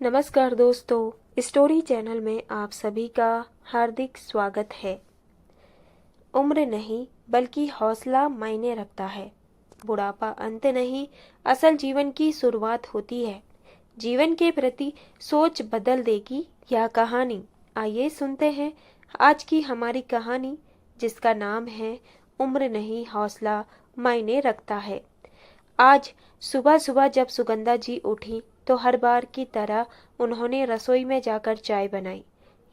नमस्कार दोस्तों, story channel में आप सभी का हार्दिक स्वागत है। उम्र नहीं बल्कि हौसला मायने रखता है। बुढ़ापा अंत नहीं, असल जीवन की शुरुआत होती है। जीवन के प्रति सोच बदल देगी यह कहानी। आइए सुनते हैं आज की हमारी कहानी, जिसका नाम है उम्र नहीं हौसला मायने रखता है। आज सुबह सुबह जब सुगंधा जी उठी तो हर बार की तरह उन्होंने रसोई में जाकर चाय बनाई।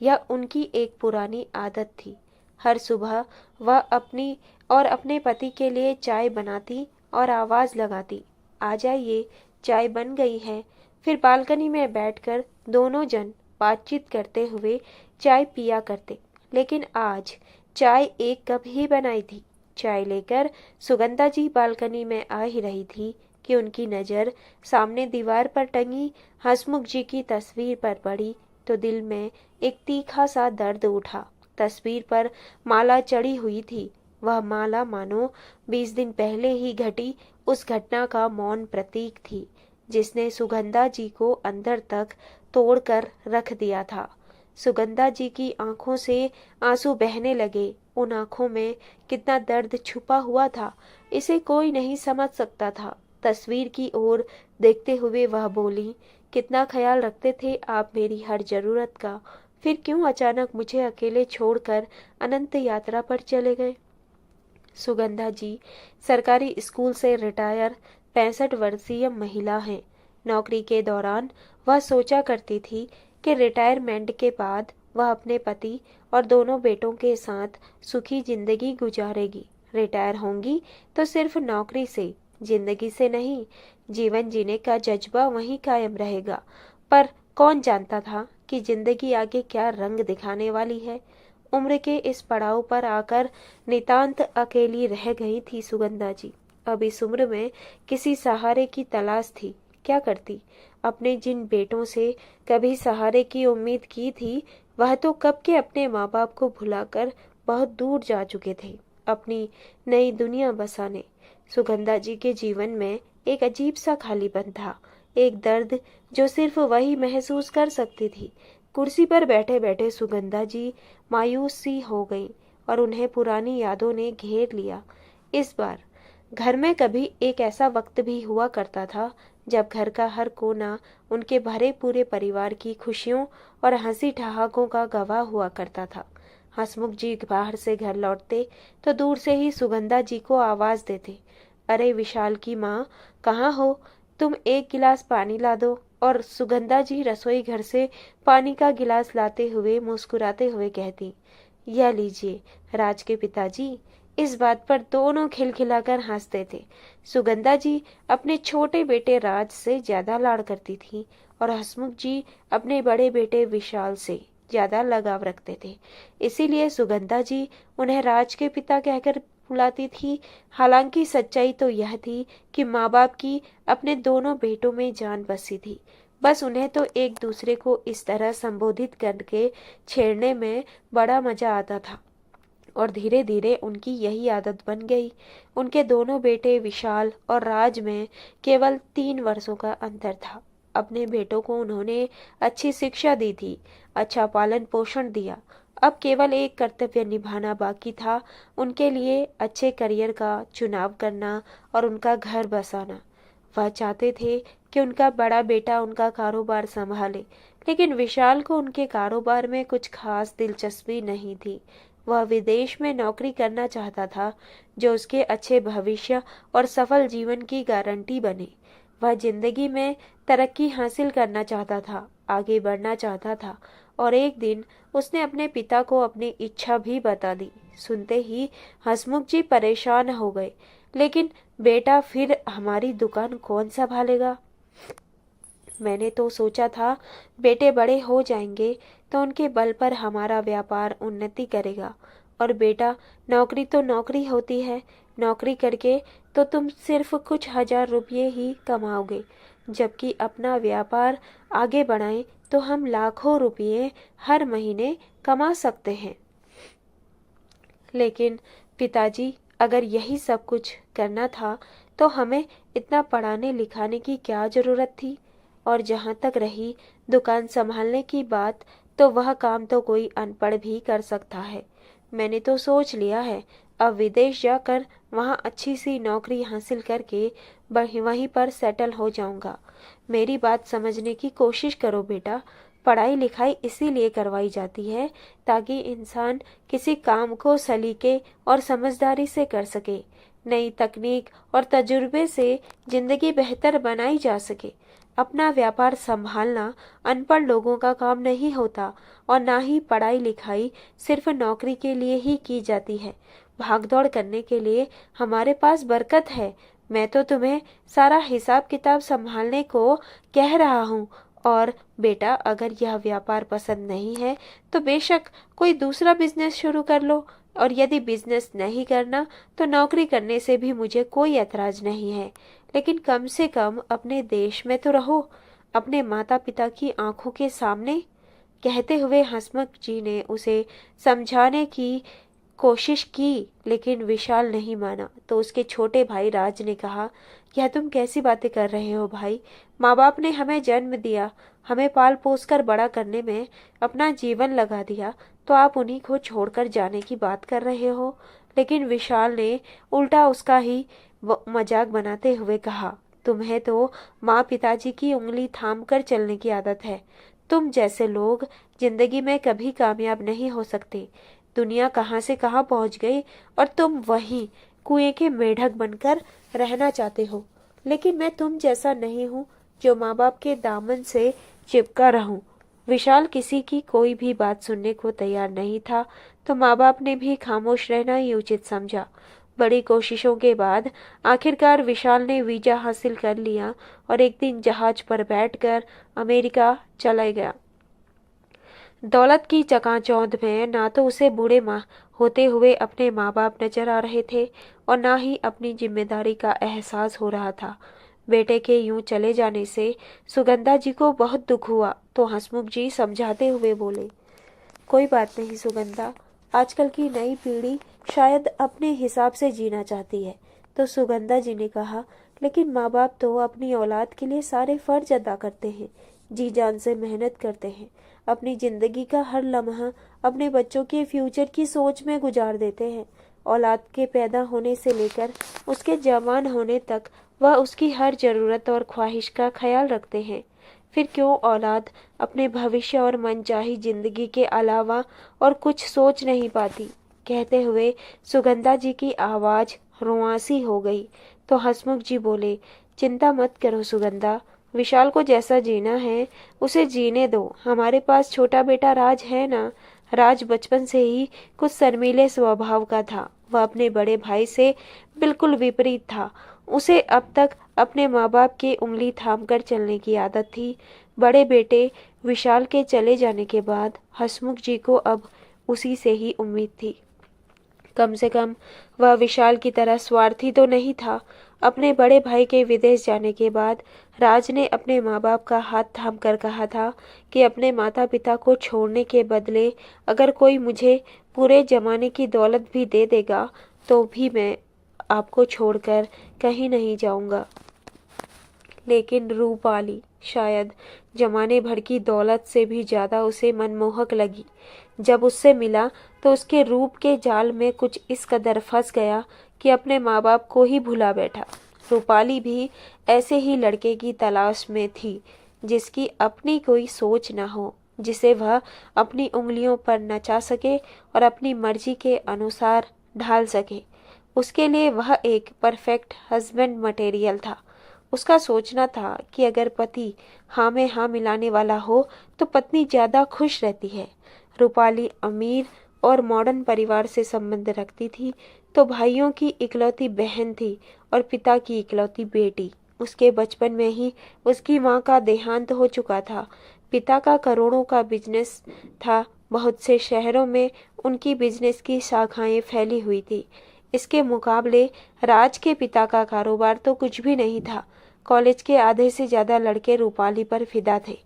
यह उनकी एक पुरानी आदत थी। हर सुबह वह अपनी और अपने पति के लिए चाय बनाती और आवाज लगाती, आ जाइए, चाय बन गई है। फिर बालकनी में बैठकर दोनों जन बातचीत करते हुए चाय पिया करते। लेकिन आज चाय एक कप ही बनाई थी। चाय लेकर सुगंधा जी बालकनी में आ ही रही थी कि उनकी नज़र सामने दीवार पर टंगी हंसमुख जी की तस्वीर पर पड़ी तो दिल में एक तीखा सा दर्द उठा। तस्वीर पर माला चढ़ी हुई थी। वह माला मानो 20 दिन पहले ही घटी उस घटना का मौन प्रतीक थी, जिसने सुगंधा जी को अंदर तक तोड़कर रख दिया था। सुगंधा जी की आंखों से आंसू बहने लगे। उन आंखों में कितना दर्द छुपा हुआ था, इसे कोई नहीं समझ सकता था। तस्वीर की ओर देखते हुए वह बोली, कितना ख्याल रखते थे आप मेरी हर जरूरत का, फिर क्यों अचानक मुझे अकेले छोड़कर अनंत यात्रा पर चले गए। सुगंधा जी सरकारी स्कूल से रिटायर 65 वर्षीय महिला हैं। नौकरी के दौरान वह सोचा करती थी कि रिटायरमेंट के बाद वह अपने पति और दोनों बेटों के साथ सुखी जिंदगी गुजारेगी। रिटायर होंगी तो सिर्फ नौकरी से, जिंदगी से नहीं। जीवन जीने का जज्बा वहीं कायम रहेगा। पर कौन जानता था कि जिंदगी आगे क्या रंग दिखाने वाली है। उम्र के इस पड़ाव पर आकर नितांत अकेली रह गई थी सुगंधा जी। अब इस उम्र में किसी सहारे की तलाश थी। क्या करती। अपने जिन बेटों से कभी सहारे की उम्मीद की थी, वह तो कब के अपने माँ बाप को भुलाकर बहुत दूर जा चुके थे, अपनी नई दुनिया बसाने। सुगंधा जी के जीवन में एक अजीब सा खालीपन था, एक दर्द जो सिर्फ वही महसूस कर सकती थी। कुर्सी पर बैठे बैठे सुगंधा जी मायूस सी हो गई और उन्हें पुरानी यादों ने घेर लिया। इस बार घर में कभी एक ऐसा वक्त भी हुआ करता था जब घर का हर कोना उनके भरे पूरे परिवार की खुशियों और हंसी ठहाकों का गवाह हुआ करता था। हंसमुख जी बाहर से घर लौटते तो दूर से ही सुगंधा जी को आवाज देते, अरे विशाल की माँ, कहाँ हो तुम, एक गिलास पानी ला दो। और सुगंधा जी रसोई घर से पानी का गिलास लाते हुए मुस्कुराते हुए कहती, यह लीजिए राज के पिताजी। इस बात पर दोनों खिलखिलाकर हंसते थे। सुगंधा जी अपने छोटे बेटे राज से ज्यादा लाड़ करती थी और हंसमुख जी अपने बड़े बेटे विशाल से ज्यादा लगाव रखते थे। इसीलिए सुगंधा जी उन्हें राज के पिता कहकर बुलाती थी। हालांकि सच्चाई तो यह थी कि माँ बाप की अपने दोनों बेटों में जान बसी थी। बस उन्हें तो एक दूसरे को इस तरह संबोधित करके छेड़ने में बड़ा मजा आता था और धीरे धीरे उनकी यही आदत बन गई। उनके दोनों बेटे विशाल और राज में केवल 3 वर्षों का अंतर था। अपने बेटों को उन्होंने अच्छी शिक्षा दी थी, अच्छा पालन पोषण दिया। अब केवल एक कर्तव्य निभाना बाकी था, उनके लिए अच्छे करियर का चुनाव करना और उनका घर बसाना। वह चाहते थे कि उनका बड़ा बेटा उनका कारोबार संभाले, लेकिन विशाल को उनके कारोबार में कुछ खास दिलचस्पी नहीं थी। वह विदेश में नौकरी करना चाहता था जो उसके अच्छे भविष्य और सफल जीवन की गारंटी बने। वह जिंदगी में तरक्की हासिल करना चाहता था, आगे बढ़ना चाहता था। और एक दिन उसने अपने पिता को अपनी इच्छा भी बता दी। सुनते ही हंसमुख जी परेशान हो गए, लेकिन बेटा फिर हमारी दुकान कौन संभालेगा। मैंने तो सोचा था बेटे बड़े हो जाएंगे तो उनके बल पर हमारा व्यापार उन्नति करेगा। और बेटा, नौकरी तो नौकरी होती है, नौकरी करके तो तुम सिर्फ कुछ हजार रुपये ही कमाओगे, जबकि अपना व्यापार आगे बढ़ाएं तो हम लाखों रुपये हर महीने कमा सकते हैं। लेकिन पिताजी, अगर यही सब कुछ करना था तो हमें इतना पढ़ाने लिखाने की क्या जरूरत थी। और जहाँ तक रही दुकान संभालने की बात, तो वह काम तो कोई अनपढ़ भी कर सकता है। मैंने तो सोच लिया है, अब विदेश जाकर वहाँ अच्छी सी नौकरी हासिल करके वहीं पर सेटल हो जाऊंगा। मेरी बात समझने की कोशिश करो बेटा। पढ़ाई लिखाई इसीलिए करवाई जाती है ताकि इंसान किसी काम को सलीके और समझदारी से कर सके। नई तकनीक और तजुर्बे से जिंदगी बेहतर बनाई जा सके। अपना व्यापार संभालना अनपढ़ लोगों का काम नहीं होता, और ना ही पढ़ाई लिखाई सिर्फ नौकरी के लिए ही की जाती है। भागदौड़ करने के लिए हमारे पास बरकत है। मैं तो तुम्हें सारा हिसाब किताब संभालने को कह रहा हूँ। और बेटा, अगर यह व्यापार पसंद नहीं है तो बेशक कोई दूसरा बिजनेस शुरू कर लो, और यदि बिजनेस नहीं करना तो नौकरी करने से भी मुझे कोई ऐतराज नहीं है। लेकिन कम से कम अपने देश में तो रहो, अपने माता पिता की आंखों के सामने। कहते हुए हसमुख जी ने उसे समझाने की कोशिश की, लेकिन विशाल नहीं माना। तो उसके छोटे भाई राज ने कहा, यह तुम कैसी बातें कर रहे हो भाई? माँ बाप ने हमें जन्म दिया, हमें पाल पोस कर बड़ा करने में अपना जीवन लगा दिया, तो आप उन्हीं को छोड़कर जाने की बात कर रहे हो? लेकिन विशाल ने उल्टा उसका ही मजाक बनाते हुए कहा, तुम्हें तो माँ पिताजी की उंगली थाम कर चलने की आदत है। तुम जैसे लोग जिंदगी में कभी कामयाब नहीं हो सकते। दुनिया कहाँ से कहाँ पहुँच गई और तुम वहीं कुएं के मेढक बनकर रहना चाहते हो। लेकिन मैं तुम जैसा नहीं हूँ जो माँ बाप के दामन से चिपका रहूं। विशाल किसी की कोई भी बात सुनने को तैयार नहीं था, तो माँ बाप ने भी खामोश रहना ही उचित समझा। बड़ी कोशिशों के बाद आखिरकार विशाल ने वीजा हासिल कर लिया और एक दिन जहाज पर बैठकर अमेरिका चला गया। दौलत की चकाचौंध में ना तो उसे बूढ़े माँ होते हुए अपने माँ बाप नजर आ रहे थे और ना ही अपनी जिम्मेदारी का एहसास हो रहा था। बेटे के यूं चले जाने से सुगंधा जी को बहुत दुख हुआ, तो हसमुख जी समझाते हुए बोले, कोई बात नहीं सुगंधा, आजकल की नई पीढ़ी शायद अपने हिसाब से जीना चाहती है। तो सुगंधा जी ने कहा, लेकिन माँ बाप तो अपनी औलाद के लिए सारे फर्ज अदा करते हैं, जी जान से मेहनत करते हैं, अपनी जिंदगी का हर लम्हा अपने बच्चों के फ्यूचर की सोच में गुजार देते हैं। औलाद के पैदा होने से लेकर उसके जवान होने तक वह उसकी हर जरूरत और ख्वाहिश का ख्याल रखते हैं। फिर क्यों औलाद अपने भविष्य और मनचाही जिंदगी के अलावा और कुछ सोच नहीं पाती? कहते हुए सुगंधा जी की आवाज रुआंसी हो गई। तो हसमुख जी बोले, चिंता मत करो सुगंधा, विशाल को जैसा जीना है उसे जीने दो। हमारे पास छोटा बेटा राज है ना। राज बचपन से ही कुछ शर्मीले स्वभाव का था। वह अपने बड़े भाई से बिल्कुल विपरीत था। उसे अब तक अपने माँ बाप की उंगली थाम कर चलने की आदत थी। बड़े बेटे विशाल के चले जाने के बाद हसमुख जी को अब उसी से ही उम्मीद थी। कम से कम वह विशाल की तरह स्वार्थी तो नहीं था। अपने बड़े भाई के विदेश जाने के बाद राज ने अपने माँ बाप का हाथ थाम कर कहा था कि अपने माता पिता को छोड़ने के बदले अगर कोई मुझे पूरे जमाने की दौलत भी दे देगा तो भी मैं आपको छोड़कर कहीं नहीं जाऊंगा। लेकिन रूपाली शायद जमाने भर की दौलत से भी ज्यादा उसे मनमोहक लगी। जब उससे मिला तो उसके रूप के जाल में कुछ इस कदर फंस गया कि अपने माँ बाप को ही भुला बैठा। रूपाली भी ऐसे ही लड़के की तलाश में थी जिसकी अपनी कोई सोच न हो, जिसे वह अपनी उंगलियों पर नचा सके और अपनी मर्जी के अनुसार ढाल सके। उसके लिए वह एक परफेक्ट हस्बैंड मटेरियल था। उसका सोचना था कि अगर पति हाँ में हाँ मिलाने वाला हो तो पत्नी ज्यादा खुश रहती है। रूपाली अमीर और मॉडर्न परिवार से संबंध रखती थी, तो भाइयों की इकलौती बहन थी और पिता की इकलौती बेटी। उसके बचपन में ही उसकी माँ का देहांत हो चुका था। पिता का करोड़ों का बिजनेस था, बहुत से शहरों में उनकी बिजनेस की शाखाएं फैली हुई थी। इसके मुकाबले राज के पिता का कारोबार तो कुछ भी नहीं था। कॉलेज के आधे से ज्यादा लड़के रूपाली पर फिदा थे।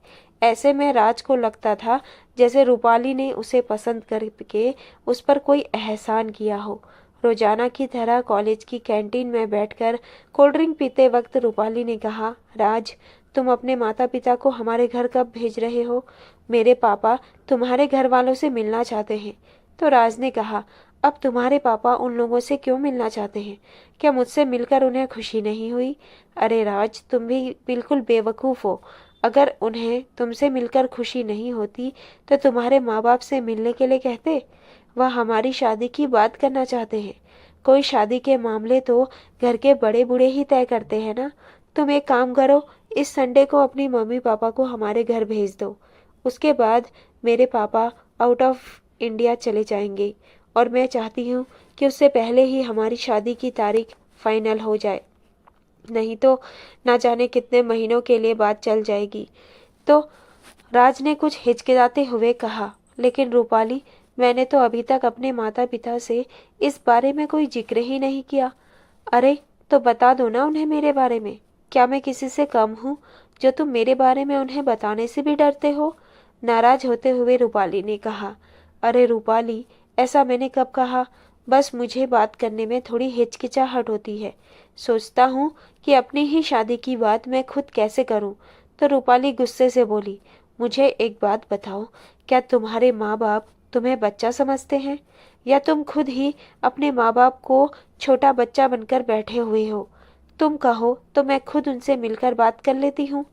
ऐसे में राज को लगता था जैसे रूपाली ने उसे पसंद करके उस पर कोई एहसान किया हो। रोजाना की तरह कॉलेज की कैंटीन में बैठकर कोल्ड ड्रिंक पीते वक्त रूपाली ने कहा, राज तुम अपने माता पिता को हमारे घर कब भेज रहे हो? मेरे पापा तुम्हारे घर वालों से मिलना चाहते हैं। तो राज ने कहा, अब तुम्हारे पापा उन लोगों से क्यों मिलना चाहते हैं? क्या मुझसे मिलकर उन्हें खुशी नहीं हुई? अरे राज, तुम भी बिल्कुल बेवकूफ़ हो। अगर उन्हें तुमसे मिलकर खुशी नहीं होती तो तुम्हारे माँ बाप से मिलने के लिए कहते? वह हमारी शादी की बात करना चाहते हैं। कोई शादी के मामले तो घर के बड़े बूढ़े ही तय करते हैं ना। तुम एक काम करो, इस संडे को अपनी मम्मी पापा को हमारे घर भेज दो। उसके बाद मेरे पापा आउट ऑफ इंडिया चले जाएंगे और मैं चाहती हूँ कि उससे पहले ही हमारी शादी की तारीख फाइनल हो जाए, नहीं तो ना जाने कितने महीनों के लिए बात चल जाएगी। तो राज ने कुछ हिचकिचाते हुए कहा, लेकिन रूपाली, मैंने तो अभी तक अपने माता पिता से इस बारे में कोई जिक्र ही नहीं किया। अरे तो बता दो ना उन्हें मेरे बारे में। क्या मैं किसी से कम हूँ जो तुम मेरे बारे में उन्हें बताने से भी डरते हो? नाराज होते हुए रूपाली ने कहा। अरे रूपाली, ऐसा मैंने कब कहा? बस मुझे बात करने में थोड़ी हिचकिचाहट होती है। सोचता हूँ कि अपनी ही शादी की बात मैं खुद कैसे करूँ। तो रूपाली गुस्से से बोली, मुझे एक बात बताओ, क्या तुम्हारे माँ बाप तुम्हें बच्चा समझते हैं, या तुम खुद ही अपने माँ बाप को छोटा बच्चा बनकर बैठे हुए हो? तुम कहो तो मैं खुद उनसे मिलकर बात कर लेती हूँ।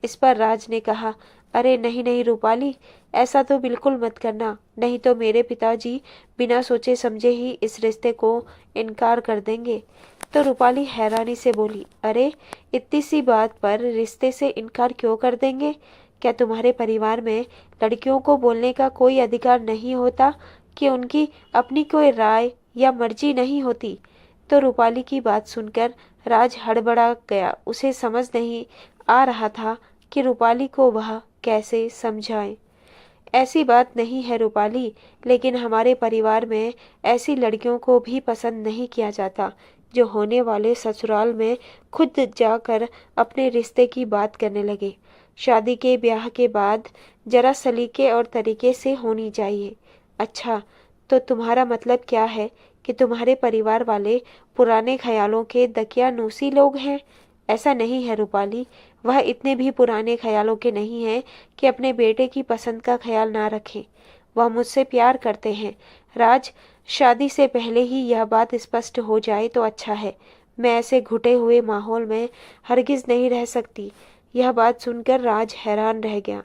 इस पर राज ने कहा, अरे नहीं नहीं रूपाली, ऐसा तो बिल्कुल मत करना, नहीं तो मेरे पिताजी बिना सोचे समझे ही इस रिश्ते को इनकार कर देंगे। तो रूपाली हैरानी से बोली, अरे इतनी सी बात पर रिश्ते से इनकार क्यों कर देंगे? क्या तुम्हारे परिवार में लड़कियों को बोलने का कोई अधिकार नहीं होता, कि उनकी अपनी कोई राय या मर्जी नहीं होती? तो रूपाली की बात सुनकर राज हड़बड़ा गया। उसे समझ नहीं आ रहा था कि रूपाली को वह कैसे समझाए। ऐसी बात नहीं है रूपाली, लेकिन हमारे परिवार में ऐसी लड़कियों को भी पसंद नहीं किया जाता जो होने वाले ससुराल में खुद जाकर अपने रिश्ते की बात करने लगे। शादी के ब्याह के बाद जरा सलीके और तरीके से होनी चाहिए। अच्छा, तो तुम्हारा मतलब क्या है कि तुम्हारे परिवार वाले पुराने ख्यालों के दकियानूसी लोग हैं? ऐसा नहीं है रूपाली, वह इतने भी पुराने ख्यालों के नहीं हैं कि अपने बेटे की पसंद का ख्याल ना रखें। वह मुझसे प्यार करते हैं। राज, शादी से पहले ही यह बात स्पष्ट हो जाए तो अच्छा है। मैं ऐसे घुटे हुए माहौल में हरगिज नहीं रह सकती। यह बात सुनकर राज हैरान रह गया।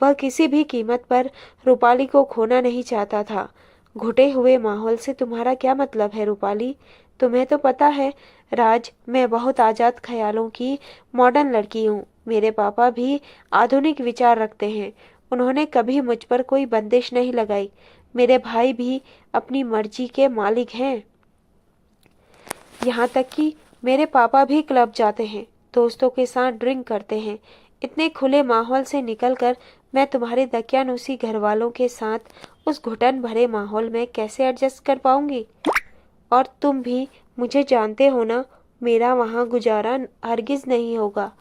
वह किसी भी कीमत पर रूपाली को खोना नहीं चाहता था। घुटे हुए माहौल से तुम्हारा क्या मतलब है रूपाली? तुम्हें तो पता है राज, मैं बहुत आजाद ख्यालों की मॉडर्न लड़की हूँ। मेरे पापा भी आधुनिक विचार रखते हैं। उन्होंने कभी मुझ पर कोई बंदिश नहीं लगाई। मेरे भाई भी अपनी मर्जी के मालिक हैं। यहाँ तक कि मेरे पापा भी क्लब जाते हैं, दोस्तों के साथ ड्रिंक करते हैं। इतने खुले माहौल से निकलकर मैं तुम्हारे दकियानूसी घर वालों के साथ उस घुटन भरे माहौल में कैसे एडजस्ट कर पाऊंगी? और तुम भी मुझे जानते हो ना, मेरा वहाँ गुजारा हरगिज नहीं होगा।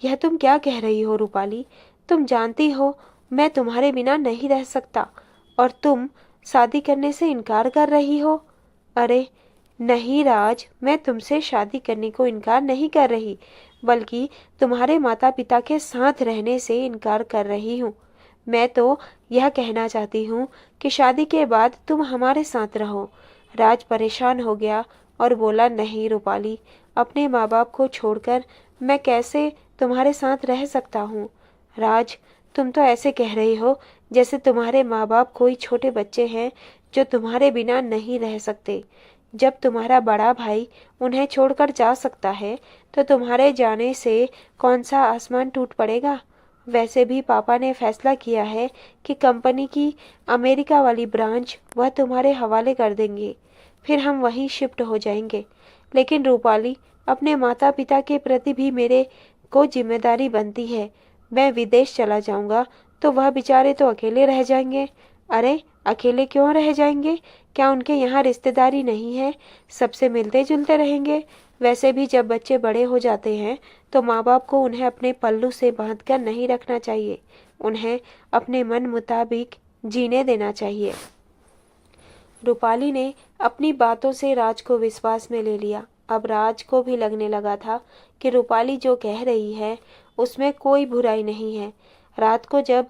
यह तुम क्या कह रही हो रूपाली? तुम जानती हो मैं तुम्हारे बिना नहीं रह सकता, और तुम शादी करने से इनकार कर रही हो। अरे नहीं राज, मैं तुमसे शादी करने को इनकार नहीं कर रही, बल्कि तुम्हारे माता पिता के साथ रहने से इनकार कर रही हूँ। मैं तो यह कहना चाहती हूँ कि शादी के बाद तुम हमारे साथ रहो। राज परेशान हो गया और बोला, नहीं रूपाली, अपने माँ बाप को छोड़कर मैं कैसे तुम्हारे साथ रह सकता हूँ? राज, तुम तो ऐसे कह रही हो जैसे तुम्हारे माँ बाप कोई छोटे बच्चे हैं जो तुम्हारे बिना नहीं रह सकते। जब तुम्हारा बड़ा भाई उन्हें छोड़कर जा सकता है तो तुम्हारे जाने से कौन सा आसमान टूट पड़ेगा? वैसे भी पापा ने फैसला किया है कि कंपनी की अमेरिका वाली ब्रांच वह तुम्हारे हवाले कर देंगे, फिर हम वहीं शिफ्ट हो जाएंगे। लेकिन रूपाली, अपने माता पिता के प्रति भी मेरे को जिम्मेदारी बनती है। मैं विदेश चला जाऊंगा तो वह बेचारे तो अकेले रह जाएंगे। अरे अकेले क्यों रह जाएंगे? क्या उनके यहाँ रिश्तेदारी नहीं है? सबसे मिलते जुलते रहेंगे। वैसे भी जब बच्चे बड़े हो जाते हैं तो माँ बाप को उन्हें अपने पल्लू से बांधकर नहीं रखना चाहिए। उन्हें अपने मन मुताबिक जीने देना चाहिए। रूपाली ने अपनी बातों से राज को विश्वास में ले लिया। अब राज को भी लगने लगा था कि रूपाली जो कह रही है उसमें कोई बुराई नहीं है। रात को जब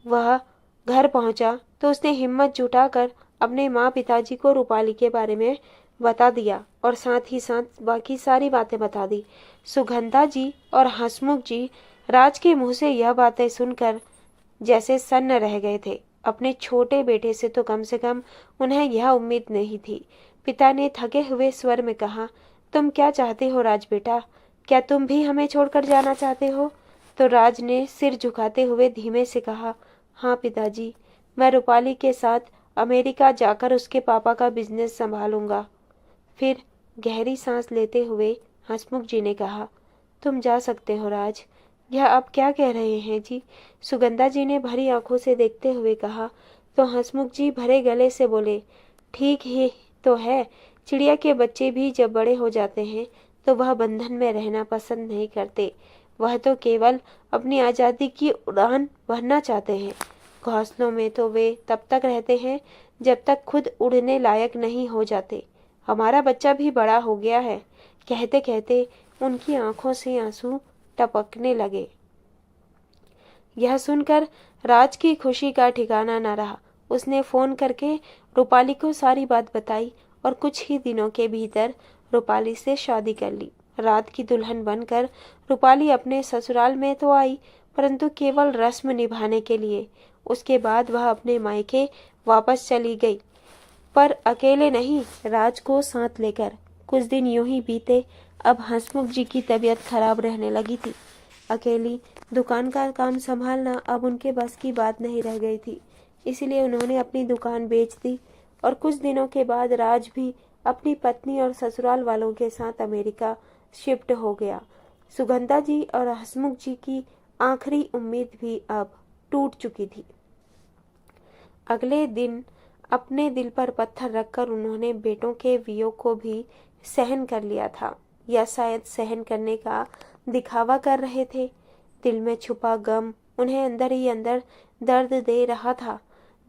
वह घर पहुंचा तो उसने हिम्मत जुटाकर अपने माँ पिताजी को रूपाली के बारे में बता दिया और साथ ही साथ बाकी सारी बातें बता दी। सुगंधा जी और हंसमुख जी राज के मुंह से यह बातें सुनकर जैसे सन्न रह गए थे। अपने छोटे बेटे से तो कम से कम उन्हें यह उम्मीद नहीं थी। पिता ने थके हुए स्वर में कहा, तुम क्या चाहते हो राज बेटा? क्या तुम भी हमें छोड़कर जाना चाहते हो? तो राज ने सिर झुकाते हुए धीमे से कहा, हाँ पिताजी, मैं रूपाली के साथ अमेरिका जाकर उसके पापा का बिजनेस संभालूंगा। फिर गहरी सांस लेते हुए हंसमुख जी ने कहा, तुम जा सकते हो राज। यह आप क्या कह रहे हैं जी? सुगंधा जी ने भरी आंखों से देखते हुए कहा। तो हंसमुख जी भरे गले से बोले, ठीक ही तो है, चिड़िया के बच्चे भी जब बड़े हो जाते हैं तो वह बंधन में रहना पसंद नहीं करते। वह तो केवल अपनी आज़ादी की उड़ान भरना चाहते हैं। घोंसलों में तो वे तब तक रहते हैं जब तक खुद उड़ने लायक नहीं हो जाते। हमारा बच्चा भी बड़ा हो गया है। कहते कहते उनकी आंखों से आंसू टपकने लगे। यह सुनकर राज की खुशी का ठिकाना न रहा। उसने फोन करके रूपाली को सारी बात बताई और कुछ ही दिनों के भीतर रूपाली से शादी कर ली। रात की दुल्हन बनकर रूपाली अपने ससुराल में तो आई, परंतु केवल रस्म निभाने के लिए। उसके बाद वह अपने मायके वापस चली गई, पर अकेले नहीं, राज को साथ लेकर। कुछ दिन यूं ही बीते। अब हंसमुख जी की तबीयत खराब रहने लगी थी। अकेली दुकान का काम संभालना अब उनके बस की बात नहीं रह गई थी। इसलिए उन्होंने अपनी दुकान बेच दी और कुछ दिनों के बाद राज भी अपनी पत्नी और ससुराल वालों के साथ अमेरिका शिफ्ट हो गया। सुगंधा जी और हंसमुख जी की आखिरी उम्मीद भी अब टूट चुकी थी। अगले दिन अपने दिल पर पत्थर रखकर उन्होंने बेटों के वियोग को भी सहन कर लिया था, या शायद सहन करने का दिखावा कर रहे थे। दिल में छुपा गम उन्हें अंदर ही अंदर दर्द दे रहा था।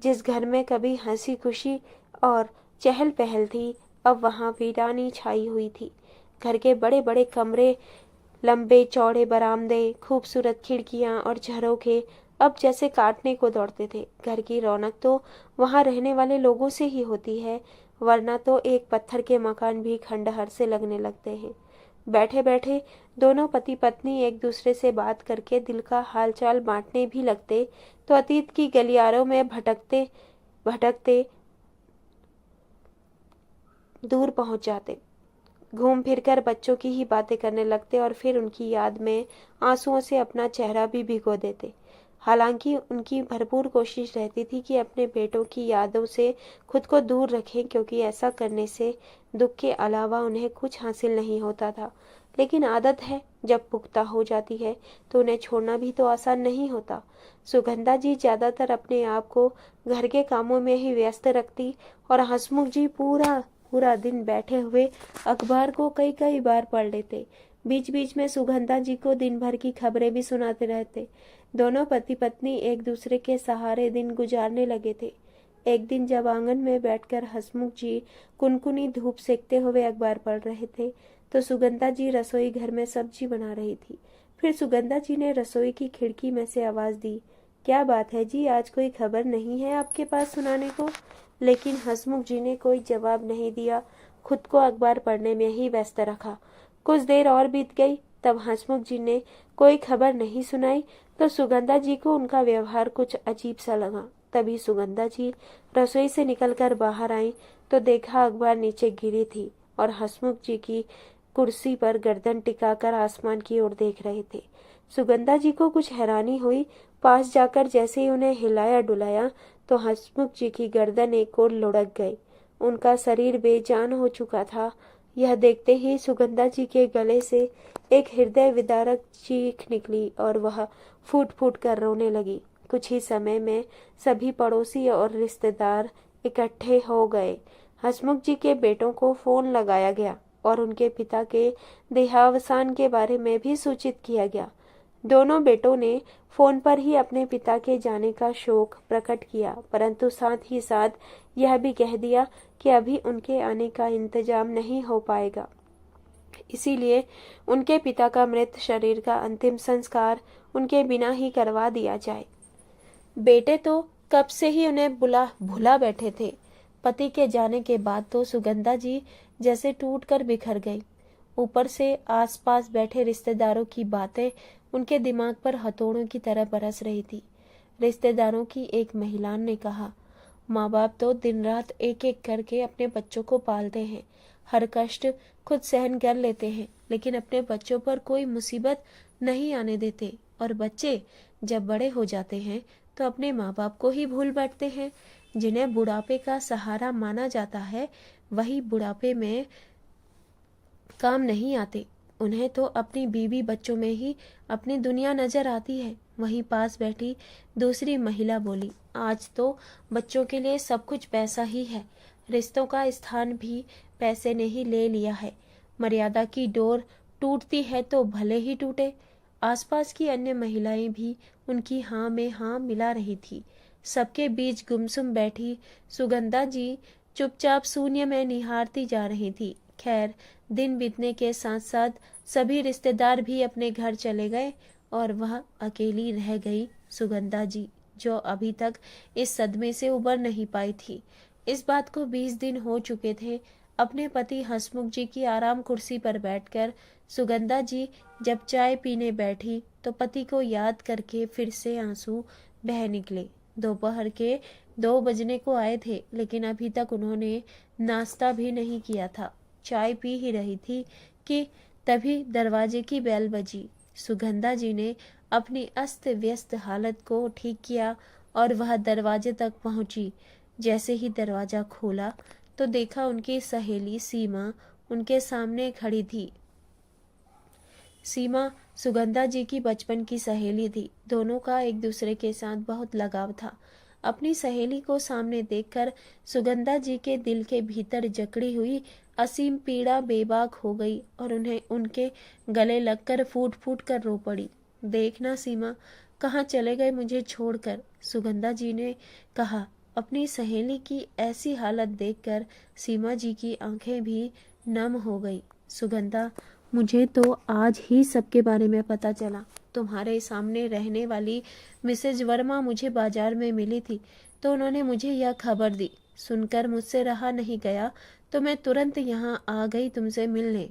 जिस घर में कभी हंसी खुशी और चहल पहल थी, अब वहाँ वीरानी छाई हुई थी। घर के बड़े बड़े कमरे, लंबे चौड़े बरामदे, खूबसूरत खिड़कियाँ और झरोखे अब जैसे काटने को दौड़ते थे। घर की रौनक तो वहाँ रहने वाले लोगों से ही होती है, वरना तो एक पत्थर के मकान भी खंडहर से लगने लगते हैं। बैठे बैठे दोनों पति पत्नी एक दूसरे से बात करके दिल का हालचाल बांटने भी लगते, तो अतीत की गलियारों में भटकते भटकते दूर पहुंच जाते। घूम फिरकर बच्चों की ही बातें करने लगते और फिर उनकी याद में आंसुओं से अपना चेहरा भी भिगो देते। हालांकि उनकी भरपूर कोशिश रहती थी कि अपने बेटों की यादों से खुद को दूर रखें, क्योंकि ऐसा करने से दुख के अलावा उन्हें कुछ हासिल नहीं होता था। लेकिन आदत है, जब पुख्ता हो जाती है तो उन्हें छोड़ना भी तो आसान नहीं होता। सुगंधा जी ज्यादातर अपने आप को घर के कामों में ही व्यस्त रखती और हंसमुख जी पूरा पूरा दिन बैठे हुए अखबार को कई कई बार पढ़ लेते। बीच बीच में सुगंधा जी को दिन भर की खबरें भी सुनाते रहते। दोनों पति पत्नी एक दूसरे के सहारे दिन गुजारने लगे थे। एक दिन जब आंगन में बैठकर हंसमुख जी कुनकुनी धूप सेकते हुए अखबार पढ़ रहे थे, तो सुगंधा जी रसोई घर में सब्जी बना रही थी। फिर सुगंधा जी ने रसोई की खिड़की में से आवाज दी, क्या बात है जी, आज कोई खबर नहीं है आपके पास सुनाने को? लेकिन हंसमुख जी ने कोई जवाब नहीं दिया, खुद को अखबार पढ़ने में ही व्यस्त रखा। कुछ देर और बीत गई, तब हंसमुख जी ने कोई खबर नहीं सुनाई तो सुगंधा जी को उनका व्यवहार कुछ अजीब सा लगा। तभी सुगंधा जी रसोई से निकलकर बाहर आई तो देखा अखबार नीचे गिरी थी और हंसमुख जी की कुर्सी पर गर्दन टिकाकर आसमान की ओर देख रहे थे। सुगंधा जी को कुछ हैरानी हुई। पास जाकर जैसे ही उन्हें हिलाया डुलाया तो हंसमुख जी की गर्दन एक ओर लुढ़क गई। उनका शरीर बेजान हो चुका था। यह देखते ही सुगंधा जी के गले से एक हृदय विदारक चीख निकली और वह फूट फूट कर रोने लगी। कुछ ही समय में सभी पड़ोसी और रिश्तेदार इकट्ठे हो गए। हंसमुख जी के बेटों को फोन लगाया गया और उनके पिता के देहावसान के बारे में भी सूचित किया गया। दोनों बेटों ने फोन पर ही अपने पिता के जाने का शोक प्रकट किया, परंतु साथ ही साथ यह भी कह दिया कि अभी उनके आने का इंतजाम नहीं हो पाएगा। इसीलिए उनके पिता का मृत शरीर का अंतिम संस्कार उनके बिना ही करवा दिया जाए। बेटे तो कब से ही उन्हें भुला बैठे थे। पति के जाने के बाद तो सुगंधा जी जैसे टूट कर बिखर गई। ऊपर से आसपास बैठे रिश्तेदारों की बातें उनके दिमाग पर हथौड़ों की तरह बरस रही थी। रिश्तेदारों की एक महिला ने कहा, माँ बाप तो दिन रात एक एक करके अपने बच्चों को पालते हैं, हर कष्ट खुद सहन कर लेते हैं, लेकिन अपने बच्चों पर कोई मुसीबत नहीं आने देते, और बच्चे जब बड़े हो जाते हैं तो अपने माँ बाप को ही भूल बैठते हैं। जिन्हें बुढ़ापे का सहारा माना जाता है वही बुढ़ापे में काम नहीं आते। उन्हें तो अपनी बीवी बच्चों में ही अपनी दुनिया नजर आती है। वहीं पास बैठी दूसरी महिला बोली, आज तो बच्चों के लिए सब कुछ पैसा ही है, रिश्तों का स्थान भी पैसे ने ही ले लिया है। मर्यादा की डोर टूटती है तो भले ही टूटे। आसपास की अन्य महिलाएं भी उनकी हाँ में हाँ मिला रही थी। सबके बीच गुमसुम बैठी सुगंधा जी चुपचाप शून्य में निहारती जा रही थी। खैर, दिन बीतने के साथ साथ सभी रिश्तेदार भी अपने घर चले गए और वह अकेली रह गई सुगंधा जी, जो अभी तक इस सदमे से उबर नहीं पाई थी। इस बात को 20 दिन हो चुके थे। अपने पति हंसमुख जी की आराम कुर्सी पर बैठकर सुगंधा जी जब चाय पीने बैठी तो पति को याद करके फिर से आंसू बह निकले। दोपहर के 2 बजने को आए थे, लेकिन अभी तक उन्होंने नाश्ता भी नहीं किया था। चाय पी ही रही थी कि तभी दरवाजे की बेल बजी। सुगंधा जी ने अपनी अस्त व्यस्त हालत को ठीक किया और वह दरवाजे तक पहुंची। जैसे ही दरवाजा खोला तो देखा उनकी सहेली सीमा उनके सामने खड़ी थी। सीमा सुगंधा जी की बचपन की सहेली थी। दोनों का एक दूसरे के साथ बहुत लगाव था। अपनी सहेली को सामने देखकर सुगंधा जी के दिल के भीतर जकड़ी हुई असीम पीड़ा बेबाक हो गई और उन्हें उनके गले लगकर फूट फूट कर रो पड़ी। देखना सीमा, कहाँ चले गए मुझे छोड़कर, सुगंधा जी ने कहा। अपनी सहेली की ऐसी हालत देखकर सीमा जी की आंखें भी नम हो गई। सुगंधा, मुझे तो आज ही सबके बारे में पता चला। तुम्हारे सामने रहने वाली मिसेज वर्मा मुझे बाजार में मिली थी तो उन्होंने मुझे यह खबर दी। सुनकर मुझसे रहा नहीं गया तो मैं तुरंत यहाँ आ गई तुमसे मिलने।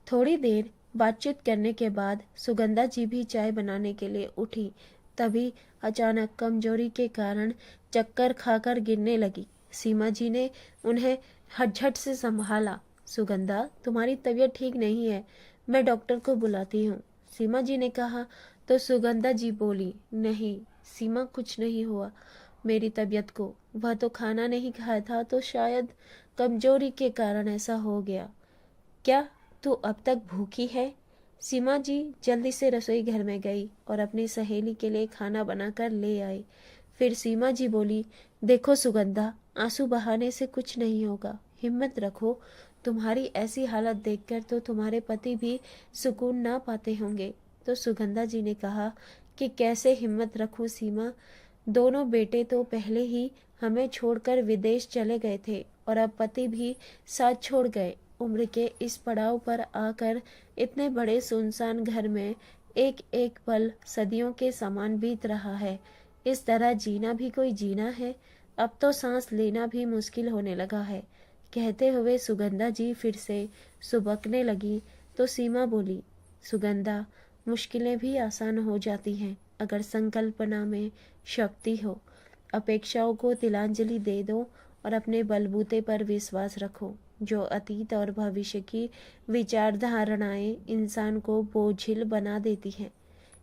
थोड़ी देर बातचीत करने के बाद सुगंधा जी भी चाय बनाने के लिए उठी। तभी अचानक कमजोरी के कारण चक्कर खाकर गिरने लगी। सीमा जी ने उन्हें झट से संभाला। सुगंधा, तुम्हारी तबीयत ठीक नहीं है, मैं डॉक्टर को बुलाती हूँ, सीमा जी ने कहा। तो सुगंधा जी बोली, नहीं सीमा, कुछ नहीं हुआ मेरी तबीयत को। वह तो खाना नहीं खाया था तो शायद कमजोरी के कारण ऐसा हो गया। क्या तू अब तक भूखी है? सीमा जी जल्दी से रसोई घर में गई और अपनी सहेली के लिए खाना बनाकर ले आई। फिर सीमा जी बोली, देखो सुगंधा, आंसू बहाने से कुछ नहीं होगा, हिम्मत रखो। तुम्हारी ऐसी हालत देखकर तो तुम्हारे पति भी सुकून ना पाते होंगे। तो सुगंधा जी ने कहा कि कैसे हिम्मत रखूं सीमा, दोनों बेटे तो पहले ही हमें छोड़कर विदेश चले गए थे और अब पति भी साथ छोड़ गए। उम्र के इस पड़ाव पर आकर इतने बड़े सुनसान घर में एक एक पल सदियों के समान बीत रहा है। इस तरह जीना भी कोई जीना है? अब तो सांस लेना भी मुश्किल होने लगा है। कहते हुए सुगंधा जी फिर से सुबकने लगी तो सीमा बोली, सुगंधा, मुश्किलें भी आसान हो जाती हैं अगर संकल्पना में शक्ति हो। अपेक्षाओं को तिलांजलि दे दो और अपने बलबूते पर विश्वास रखो। जो अतीत और भविष्य की विचारधारणाएं इंसान को बोझिल बना देती हैं।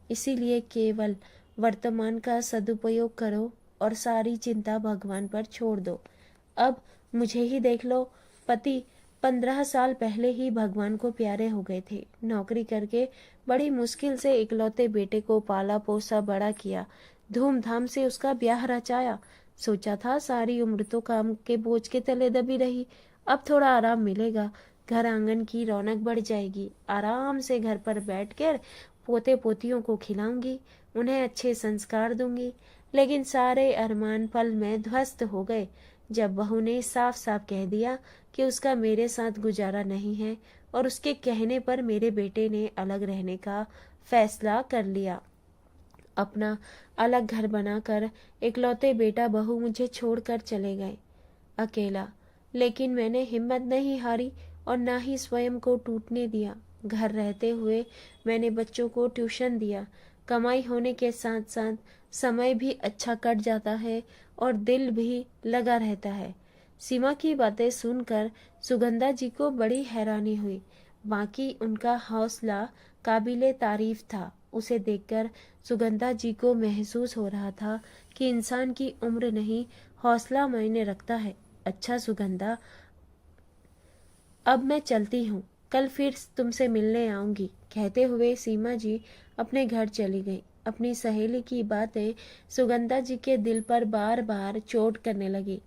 इसीलिए केवल वर्तमान का सदुपयोग करो और सारी चिंता भगवान पर छोड़ दो। अब मुझे ही देख लो, पति 15 साल पहले ही भगवान को प्यारे हो गए थे। नौकरी करके बड़ी मुश्किल से इकलौते बेटे को पाला पोसा बड़ा किया, धूमधाम से उसका ब्याह रचाया। सोचा था सारी उम्र तो काम के बोझ के तले दबी रही, अब थोड़ा आराम मिलेगा, घर आंगन की रौनक बढ़ जाएगी, आराम से घर पर बैठकर पोते पोतियों को खिलाऊंगी, उन्हें अच्छे संस्कार दूंगी। लेकिन सारे अरमान पल में ध्वस्त हो गए। जब बहू ने साफ साफ कह दिया कि उसका मेरे साथ गुजारा नहीं है और उसके कहने पर मेरे बेटे ने अलग रहने का फैसला कर लिया। अपना अलग घर बनाकर इकलौते बेटा बहू मुझे छोड़कर चले गए, अकेला। लेकिन मैंने हिम्मत नहीं हारी और ना ही स्वयं को टूटने दिया। घर रहते हुए मैंने बच्चों को ट्यूशन दिया। कमाई होने के साथ साथ समय भी अच्छा कट जाता है और दिल भी लगा रहता है। सीमा की बातें सुनकर सुगंधा जी को बड़ी हैरानी हुई। बाकी उनका हौसला काबिले तारीफ था। उसे देखकर सुगंधा जी को महसूस हो रहा था कि इंसान की उम्र नहीं, हौसला मायने रखता है। अच्छा सुगंधा, अब मैं चलती हूँ, कल फिर तुमसे मिलने आऊंगी, कहते हुए सीमा जी अपने घर चली गई। अपनी सहेली की बातें सुगंधा जी के दिल पर बार बार चोट करने लगी।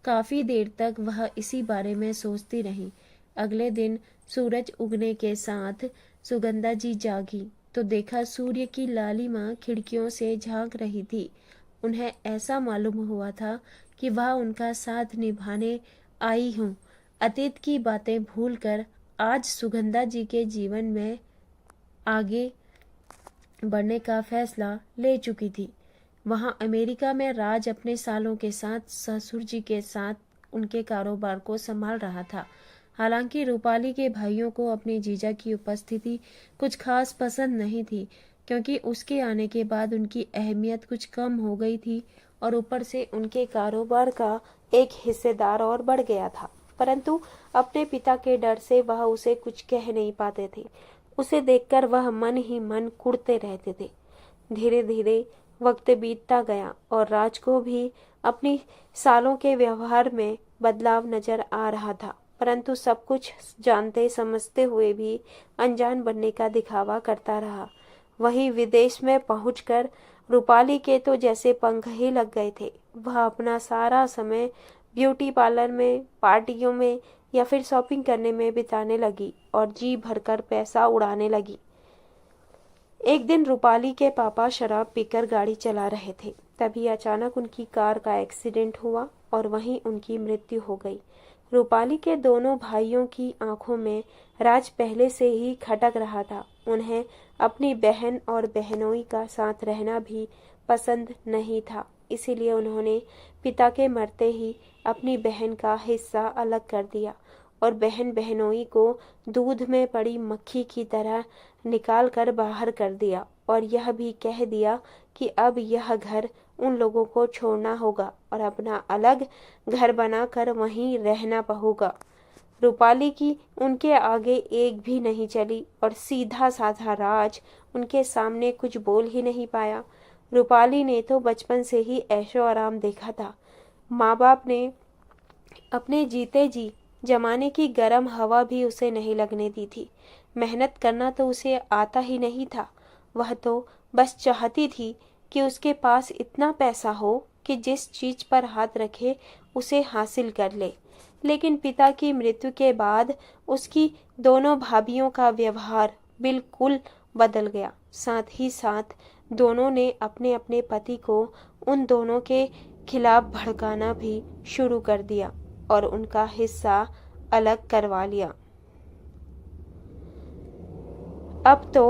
काफी देर तक वह इसी बारे में सोचती रही। अगले दिन सूरज उगने के साथ सुगंधा जी जागी तो देखा सूर्य की लालिमा खिड़कियों से झांक रही थी। उन्हें ऐसा मालूम हुआ था कि वह उनका साथ निभाने आई हूँ। अतीत की बातें भूलकर आज सुगंधा जी के जीवन में आगे बढ़ने का फैसला ले चुकी थी। वहां अमेरिका में राज अपने सालों के साथ ससुर जी के साथ उनके कारोबार को संभाल रहा था। हालांकि रूपाली के भाइयों को अपने जीजा की उपस्थिति कुछ खास पसंद नहीं थी, क्योंकि उसके आने के बाद उनकी अहमियत कुछ कम हो गई थी और ऊपर से उनके कारोबार का एक हिस्सेदार और बढ़ गया था। परंतु अपने पिता के डर से वह उसे कुछ कह नहीं पाते थे। उसे देखकर वह मन ही मन कुढ़ते रहते थे। धीरे धीरे वक्त बीतता गया और राज को भी अपनी सालों के व्यवहार में बदलाव नजर आ रहा था, परंतु सब कुछ जानते समझते हुए भी अनजान बनने का दिखावा करता रहा। वहीं विदेश में पहुंचकर रूपाली के तो जैसे पंख ही लग गए थे। वह अपना सारा समय ब्यूटी पार्लर में, पार्टियों में या फिर शॉपिंग करने में बिताने लगी और जी भरकर पैसा उड़ाने लगी। एक दिन रूपाली के पापा शराब पीकर गाड़ी चला रहे थे। तभी अचानक उनकी कार का एक्सीडेंट हुआ और वहीं उनकी मृत्यु हो गई। रूपाली के दोनों भाइयों की आंखों में राज पहले से ही खटक रहा था। उन्हें अपनी बहन और बहनोई का साथ रहना भी पसंद नहीं था, इसीलिए उन्होंने पिता के मरते ही अपनी बहन का हिस्सा अलग कर दिया और बहन बहनोई को दूध में पड़ी मक्खी की तरह निकाल कर बाहर कर दिया और यह भी कह दिया कि अब यह घर उन लोगों को छोड़ना होगा और अपना अलग घर बनाकर वहीं रहना होगा। रूपाली की उनके आगे एक भी नहीं चली और सीधा साधा राज उनके सामने कुछ बोल ही नहीं पाया। रूपाली ने तो बचपन से ही ऐशो आराम देखा था। माँ बाप ने अपने जीते जी जमाने की गर्म हवा भी उसे नहीं लगने दी थी। मेहनत करना तो उसे आता ही नहीं था। वह तो बस चाहती थी कि उसके पास इतना पैसा हो कि जिस चीज पर हाथ रखे उसे हासिल कर ले। लेकिन पिता की मृत्यु के बाद उसकी दोनों भाभियों का व्यवहार बिल्कुल बदल गया। साथ ही साथ दोनों ने अपने अपने पति को उन दोनों के खिलाफ भड़काना भी शुरू कर दिया और उनका हिस्सा अलग करवा लिया। अब तो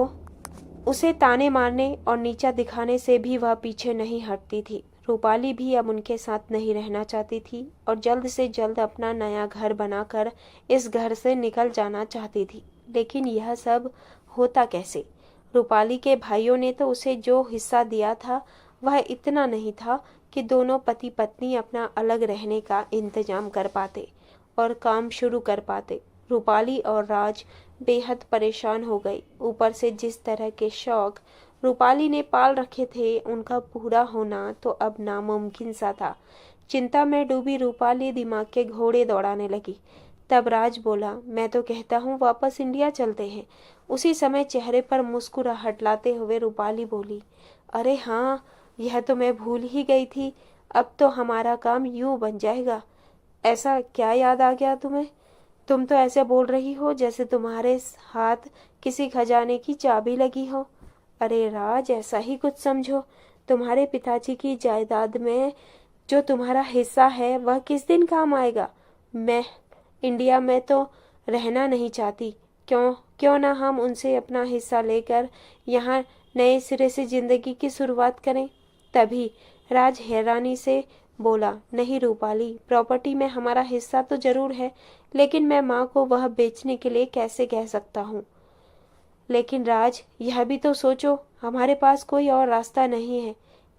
उसे ताने मारने और नीचा दिखाने से भी वह पीछे नहीं हटती थी। रूपाली भी अब उनके साथ नहीं रहना चाहती थी और जल्द से जल्द अपना नया घर बनाकर इस घर से निकल जाना चाहती थी। लेकिन यह सब होता कैसे? रूपाली के भाइयों ने तो उसे जो हिस्सा दिया था वह इतना नहीं था कि दोनों पति पत्नी अपना अलग रहने का इंतजाम कर पाते और काम शुरू कर पाते। रूपाली और राज बेहद परेशान हो गई। ऊपर से जिस तरह के शौक रूपाली ने पाल रखे थे उनका पूरा होना तो अब नामुमकिन सा था। चिंता में डूबी रूपाली दिमाग के घोड़े दौड़ाने लगी। तब राज बोला, मैं तो कहता हूँ वापस इंडिया चलते हैं। उसी समय चेहरे पर मुस्कुराहट लाते हुए रूपाली बोली, अरे हाँ, यह तो मैं भूल ही गई थी। अब तो हमारा काम यूं बन जाएगा। ऐसा क्या याद आ गया तुम्हें? तुम तो ऐसे बोल रही हो जैसे तुम्हारे हाथ किसी खजाने की चाबी लगी हो। अरे राज, ऐसा ही कुछ समझो। तुम्हारे पिताजी की जायदाद में जो तुम्हारा हिस्सा है वह किस दिन काम आएगा। मैं इंडिया में तो रहना नहीं चाहती। क्यों क्यों ना हम उनसे अपना हिस्सा लेकर यहाँ नए सिरे से जिंदगी की शुरुआत करें। तभी राज हैरानी से बोला, नहीं रूपाली, प्रॉपर्टी में हमारा हिस्सा तो जरूर है, लेकिन मैं माँ को वह बेचने के लिए कैसे कह सकता हूँ। लेकिन राज, यह भी तो सोचो, हमारे पास कोई और रास्ता नहीं है।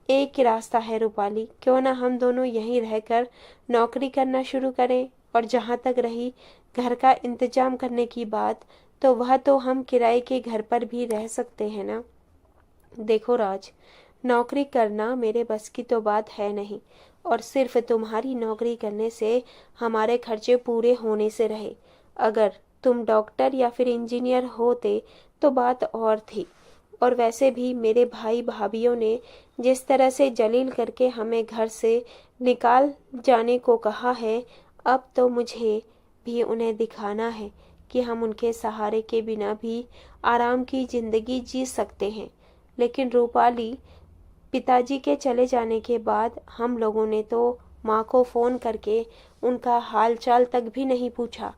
एक ही रास्ता है रूपाली, क्यों ना हम दोनों यहीं रहकर नौकरी करना शुरू करें। और जहाँ तक रही घर का इंतजाम करने की बात, तो वह तो हम किराए के घर पर भी रह सकते हैं ना। देखो राज, नौकरी करना मेरे बस की तो बात है नहीं, और सिर्फ तुम्हारी नौकरी करने से हमारे खर्चे पूरे होने से रहे। अगर तुम डॉक्टर या फिर इंजीनियर होते तो बात और थी। और वैसे भी मेरे भाई भाभीियों ने जिस तरह से जलील करके हमें घर से निकाल जाने को कहा है, अब तो मुझे भी उन्हें दिखाना है कि हम उनके सहारे के बिना भी आराम की जिंदगी जी सकते हैं। लेकिन रूपाली, पिताजी के चले जाने के बाद हम लोगों ने तो माँ को फोन करके उनका हालचाल तक भी नहीं पूछा,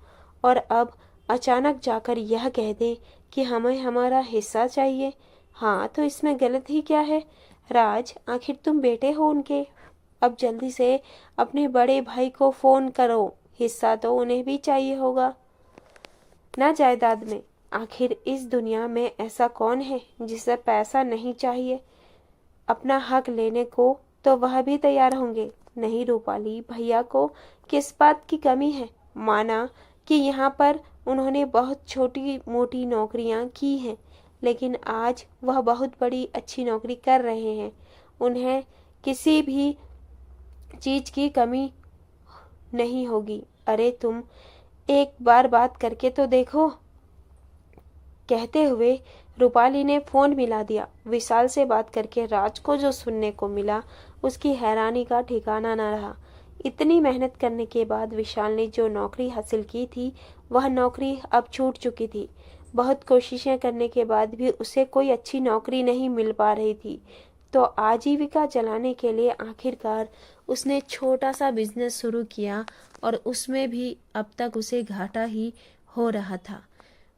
और अब अचानक जाकर यह कह दें कि हमें हमारा हिस्सा चाहिए। हाँ, तो इसमें गलत ही क्या है। राज, आखिर तुम बेटे हो उनके। अब जल्दी से अपने बड़े भाई को फोन करो, हिस्सा तो उन्हें भी चाहिए होगा ना जायदाद में। आखिर इस दुनिया में ऐसा कौन है जिसे पैसा नहीं चाहिए। अपना हक लेने को तो वह भी तैयार होंगे। नहीं रूपाली, भैया को किस बात की कमी है। माना कि यहाँ पर उन्होंने बहुत छोटी मोटी नौकरियाँ की हैं, लेकिन आज वह बहुत बड़ी अच्छी नौकरी कर रहे हैं। उन्हें किसी भी चीज की कमी नहीं होगी। अरे तुम एक बार बात करके तो देखो। कहते हुए रूपाली ने फोन मिला दिया। विशाल से बात करके राज को जो सुनने को मिला, उसकी हैरानी का ठिकाना न रहा। इतनी मेहनत करने के बाद विशाल ने जो नौकरी हासिल की थी, वह नौकरी अब छूट चुकी थी। बहुत कोशिशें करने के बाद भी उसे कोई अच्छी नौकरी नहीं मिल पा रही थी। तो आजीविका चलाने के लिए आखिरकार उसने छोटा सा बिजनेस शुरू किया, और उसमें भी अब तक उसे घाटा ही हो रहा था।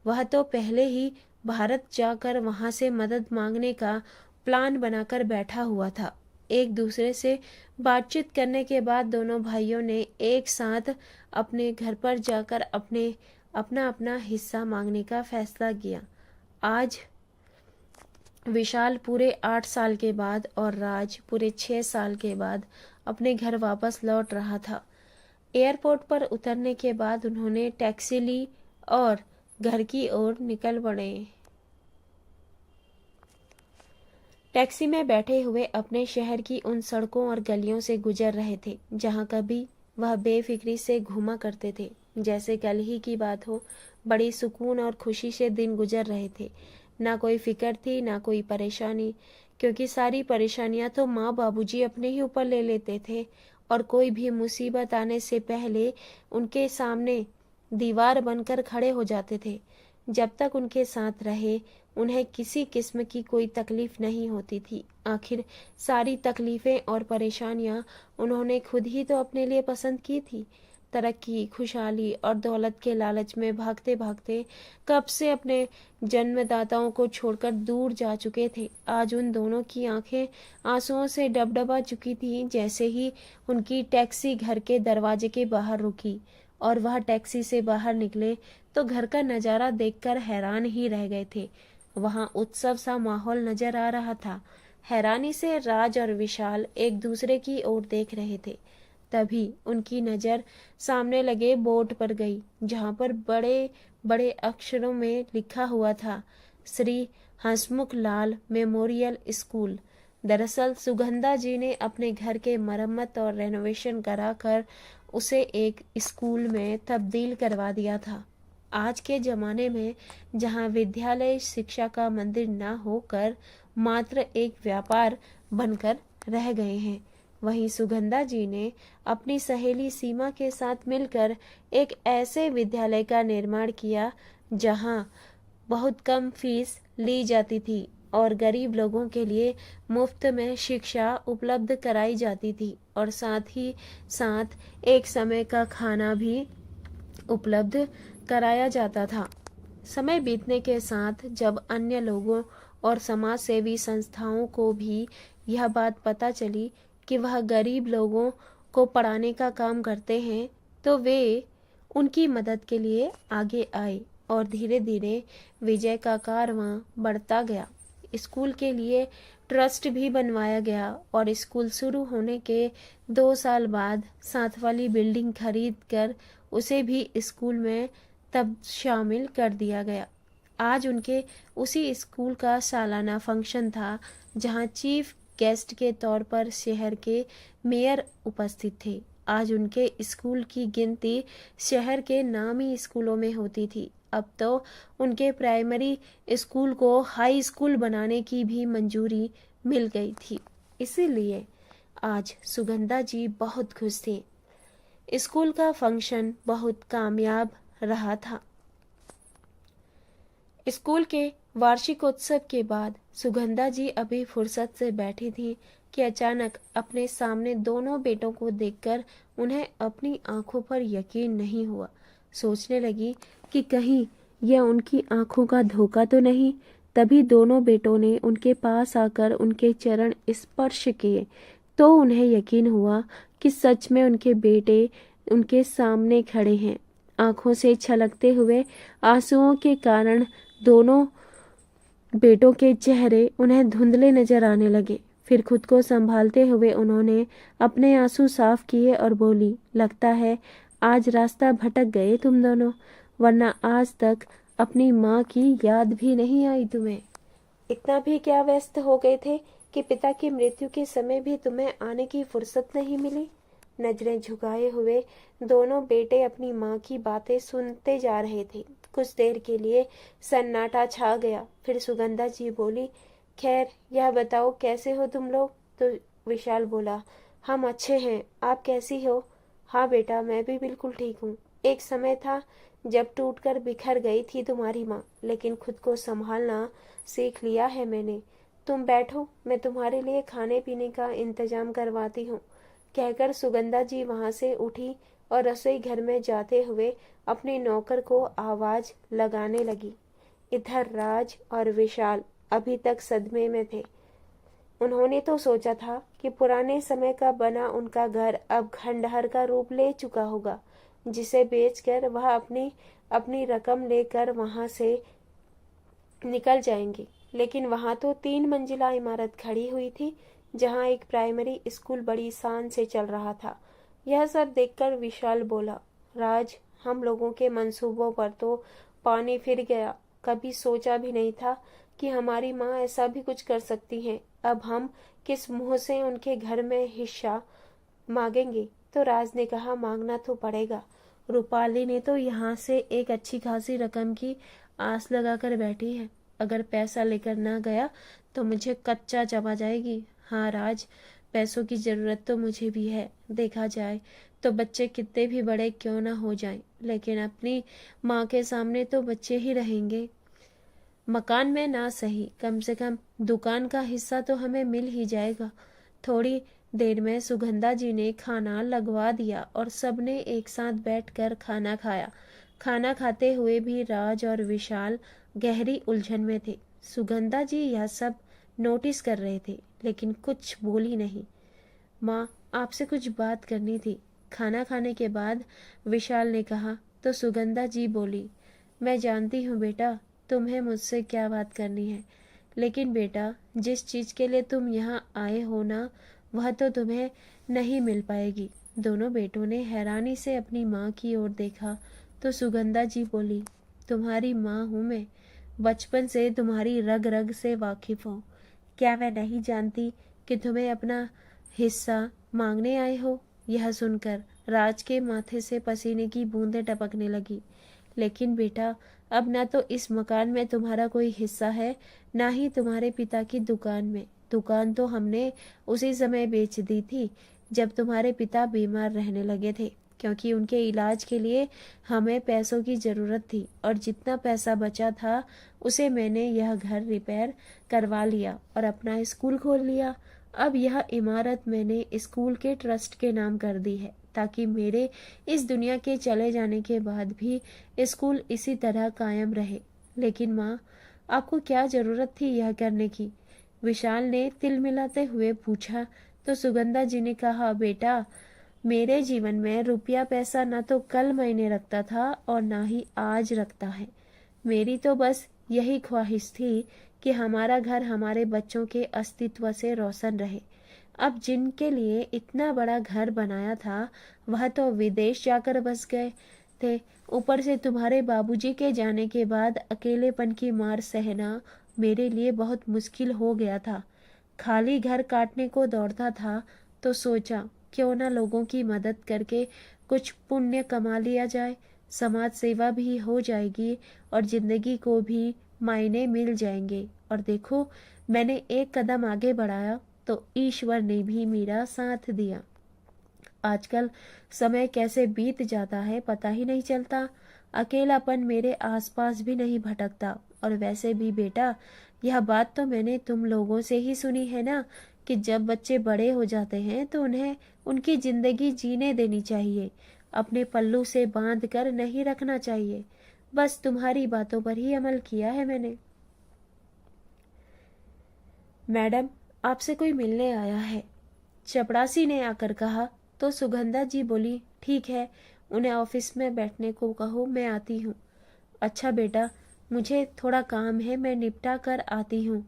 वह तो पहले ही भारत जाकर वहां से मदद मांगने का प्लान बनाकर बैठा हुआ था। एक दूसरे से बातचीत करने के बाद दोनों भाइयों ने एक साथ अपने घर पर जाकर अपना अपना हिस्सा मांगने का फैसला किया। आज विशाल पूरे 8 साल के बाद और राज पूरे 6 साल के बाद अपने घर वापस लौट रहा था। एयरपोर्ट पर उतरने के बाद उन्होंने टैक्सी ली और घर की ओर निकल पड़े। टैक्सी में बैठे हुए अपने शहर की उन सड़कों और गलियों से गुजर रहे थे जहां कभी वह बेफिक्री से घूमा करते थे, जैसे कल ही की बात हो। बड़ी सुकून और खुशी से दिन गुजर रहे थे। ना कोई फिक्र थी, ना कोई परेशानी, क्योंकि सारी परेशानियां तो माँ बाबूजी अपने ही ऊपर ले लेते थे, और कोई भी मुसीबत आने से पहले उनके सामने दीवार बनकर खड़े हो जाते थे। जब तक उनके साथ रहे, उन्हें किसी किस्म की कोई तकलीफ नहीं होती थी। आखिर सारी तकलीफें और परेशानियां उन्होंने खुद ही तो अपने लिए पसंद की थी। तरक्की, खुशहाली और दौलत के लालच में भागते भागते कब से अपने जन्मदाताओं को छोड़कर दूर जा चुके थे। आज उन दोनों की आंखें आंसुओं से डबडबा चुकी थीं जैसे ही उनकी टैक्सी घर के दरवाजे के बाहर रुकी, और वह टैक्सी से बाहर निकले तो घर का नजारा देखकर हैरान ही रह गए थे। वहां उत्सव सा माहौल नजर आ रहा था। हैरानी से राज और विशाल एक दूसरे की ओर देख रहे थे। तभी उनकी नजर सामने लगे बोर्ड पर गई, जहां पर बड़े बड़े अक्षरों में लिखा हुआ था, श्री हंसमुख लाल मेमोरियल स्कूल। दरअसल सुगंधा जी ने अपने घर के मरम्मत और रेनोवेशन कराकर उसे एक स्कूल में तब्दील करवा दिया था। आज के जमाने में जहां विद्यालय शिक्षा का मंदिर न होकर मात्र एक व्यापार बनकर रह गए हैं, वहीं सुगंधा जी ने अपनी सहेली सीमा के साथ मिलकर एक ऐसे विद्यालय का निर्माण किया जहां बहुत कम फीस ली जाती थी और गरीब लोगों के लिए मुफ्त में शिक्षा उपलब्ध कराई जाती थी और साथ ही साथ एक समय का खाना भी उपलब्ध कराया जाता था। समय बीतने के साथ जब अन्य लोगों और समाज सेवी संस्थाओं को भी यह बात पता चली कि वह गरीब लोगों को पढ़ाने का काम करते हैं, तो वे उनकी मदद के लिए आगे आए और धीरे धीरे विजय का कारवां बढ़ता गया। स्कूल के लिए ट्रस्ट भी बनवाया गया और स्कूल शुरू होने के 2 साल बाद साथ वाली बिल्डिंग खरीद कर उसे भी स्कूल में तब शामिल कर दिया गया। आज उनके उसी स्कूल का सालाना फंक्शन था, जहां चीफ गेस्ट के तौर पर शहर के मेयर उपस्थित थे। आज उनके स्कूल की गिनती शहर के नामी स्कूलों में होती थी। अब तो उनके प्राइमरी स्कूल को हाई स्कूल बनाने की भी मंजूरी मिल गई थी। इसीलिए आज सुगंधा जी बहुत खुश थी। स्कूल का फंक्शन बहुत कामयाब रहा था। स्कूल के वार्षिकोत्सव के बाद सुगंधा जी अभी फुर्सत से बैठी थी कि अचानक अपने सामने दोनों बेटों को देखकर उन्हें अपनी आंखों पर यकीन नहीं हुआ। सोचने लगी कि कहीं यह उनकी आंखों का धोखा तो नहीं। तभी दोनों बेटों ने उनके पास आकर उनके चरण स्पर्श किए तो उन्हें यकीन हुआ कि सच में उनके बेटे उनके सामने खड़े हैं। आंखों से छलकते हुए आंसुओं के कारण दोनों बेटों के चेहरे उन्हें धुंधले नजर आने लगे। फिर खुद को संभालते हुए उन्होंने अपने आंसू साफ किए और बोली, लगता है आज रास्ता भटक गए तुम दोनों, वरना आज तक अपनी माँ की याद भी नहीं आई तुम्हें। इतना भी क्या व्यस्त हो गए थे कि पिता की मृत्यु के समय भी तुम्हें आने की फुर्सत नहीं मिली। नजरें झुकाए हुए दोनों बेटे अपनी माँ की बातें सुनते जा रहे थे। कुछ देर के लिए सन्नाटा छा गया। फिर सुगंधा जी बोली, खैर यह बताओ कैसे हो तुम लोग। तो विशाल बोला, हम अच्छे हैं, आप कैसी हो। हाँ बेटा, मैं भी बिल्कुल ठीक हूँ। एक समय था जब टूटकर बिखर गई थी तुम्हारी माँ, लेकिन खुद को संभालना सीख लिया है मैंने। तुम बैठो, मैं तुम्हारे लिए खाने पीने का इंतजाम करवाती हूँ। कहकर सुगंधा जी वहां से उठी और रसोई घर में जाते हुए अपने नौकर को आवाज लगाने लगी। इधर राज और विशाल अभी तक सदमे में थे। उन्होंने तो सोचा था कि पुराने समय का बना उनका घर अब खंडहर का रूप ले चुका होगा, जिसे बेचकर वह अपनी रकम लेकर वहां से निकल जाएंगे। लेकिन वहां तो 3 मंजिला इमारत खड़ी हुई थी, जहां एक प्राइमरी स्कूल बड़ी शान से चल रहा था। यह सब देखकर विशाल बोला, राज, हम लोगों के मंसूबों पर तो पानी फिर गया। कभी सोचा भी नहीं था कि हमारी माँ ऐसा भी कुछ कर सकती हैं। अब हम किस मुंह से उनके घर में हिस्सा मांगेंगे। तो राज ने कहा, मांगना तो पड़ेगा। रूपाली ने तो यहाँ से एक अच्छी खासी रकम की आस लगाकर बैठी है। अगर पैसा लेकर ना गया तो मुझे कच्चा चबा जाएगी। हाँ राज, पैसों की जरूरत तो मुझे भी है। देखा जाए तो बच्चे कितने भी बड़े क्यों ना हो जाएं, लेकिन अपनी माँ के सामने तो बच्चे ही रहेंगे। मकान में ना सही, कम से कम दुकान का हिस्सा तो हमें मिल ही जाएगा। थोड़ी देर में सुगंधा जी ने खाना लगवा दिया और सबने एक साथ बैठकर खाना खाया। खाना खाते हुए भी राज और विशाल गहरी उलझन में थे। सुगंधा जी यह सब नोटिस कर रहे थे, लेकिन कुछ बोली नहीं। माँ, आपसे कुछ बात करनी थी। खाना खाने के बाद विशाल ने कहा तो सुगंधा जी बोली, मैं जानती हूँ बेटा तुम्हें मुझसे क्या बात करनी है, लेकिन बेटा जिस चीज के लिए तुम यहाँ आए हो ना, वह तो तुम्हें नहीं मिल पाएगी। दोनों बेटों ने हैरानी से अपनी माँ की ओर देखा तो सुगंधा जी बोली, तुम्हारी माँ हूँ मैं, बचपन से तुम्हारी रग रग से वाकिफ हूँ। क्या मैं नहीं जानती कि तुम्हें अपना हिस्सा मांगने आए हो। यह सुनकर राज के माथे से पसीने की बूंदें टपकने लगी। लेकिन बेटा, अब ना तो इस मकान में तुम्हारा कोई हिस्सा है, ना ही तुम्हारे पिता की दुकान में। दुकान तो हमने उसी समय बेच दी थी जब तुम्हारे पिता बीमार रहने लगे थे। क्योंकि उनके इलाज के लिए हमें पैसों की ज़रूरत थी और जितना पैसा बचा था उसे मैंने यह घर रिपेयर करवा लिया और अपना स्कूल खोल लिया। अब यह इमारत मैंने स्कूल के ट्रस्ट के नाम कर दी है ताकि मेरे इस दुनिया के चले जाने के बाद भी स्कूल इसी तरह कायम रहे। लेकिन माँ, आपको क्या ज़रूरत थी यह करने की? विशाल ने तिल मिलाते हुए पूछा। तो सुगंधा जी ने कहा, बेटा, मेरे जीवन में रुपया पैसा ना तो कल मायने रखता था और ना ही आज रखता है। मेरी तो बस यही ख्वाहिश थी कि हमारा घर हमारे बच्चों के अस्तित्व से रोशन रहे। अब जिनके लिए इतना बड़ा घर बनाया था वह तो विदेश जाकर बस गए थे। ऊपर से तुम्हारे बाबूजी के जाने के बाद अकेलेपन की मार सहना मेरे लिए बहुत मुश्किल हो गया था। खाली घर काटने को दौड़ता था तो सोचा क्यों ना लोगों की मदद करके कुछ पुण्य कमा लिया जाए, समाज सेवा भी हो जाएगी और जिंदगी को भी मायने मिल जाएंगे। और देखो, मैंने एक कदम आगे बढ़ाया तो ईश्वर ने भी मेरा साथ दिया। आजकल समय कैसे बीत जाता है पता ही नहीं चलता। अकेलापन मेरे आसपास भी नहीं भटकता। और वैसे भी बेटा, यह बात तो मैंने तुम लोगों से ही सुनी है ना कि जब बच्चे बड़े हो जाते हैं तो उन्हें उनकी जिंदगी जीने देनी चाहिए, अपने पल्लू से बांध कर नहीं रखना चाहिए। बस तुम्हारी बातों पर ही अमल किया है मैंने। मैडम, आपसे कोई मिलने आया है, चपड़ासी ने आकर कहा। तो सुगंधा जी बोली, ठीक है, उन्हें ऑफिस में बैठने को कहो, मैं आती हूँ। अच्छा बेटा, मुझे थोड़ा काम है, मैं निपटा कर आती हूँ,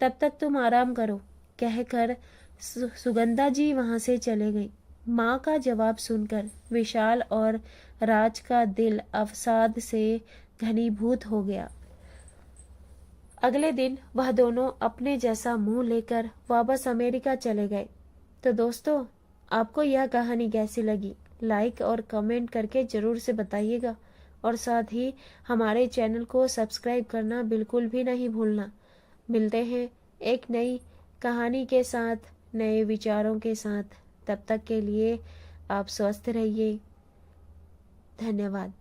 तब तक तुम आराम करो, कहकर सुगंधा जी वहां से चले गई। माँ का जवाब सुनकर विशाल और राज का दिल अवसाद से घनीभूत हो गया। अगले दिन वह दोनों अपने जैसा मुंह लेकर वापस अमेरिका चले गए। तो दोस्तों, आपको यह कहानी कैसी लगी? लाइक और कमेंट करके ज़रूर से बताइएगा और साथ ही हमारे चैनल को सब्सक्राइब करना बिल्कुल भी नहीं भूलना। मिलते हैं एक नई कहानी के साथ, नए विचारों के साथ। तब तक के लिए आप स्वस्थ रहिए। धन्यवाद।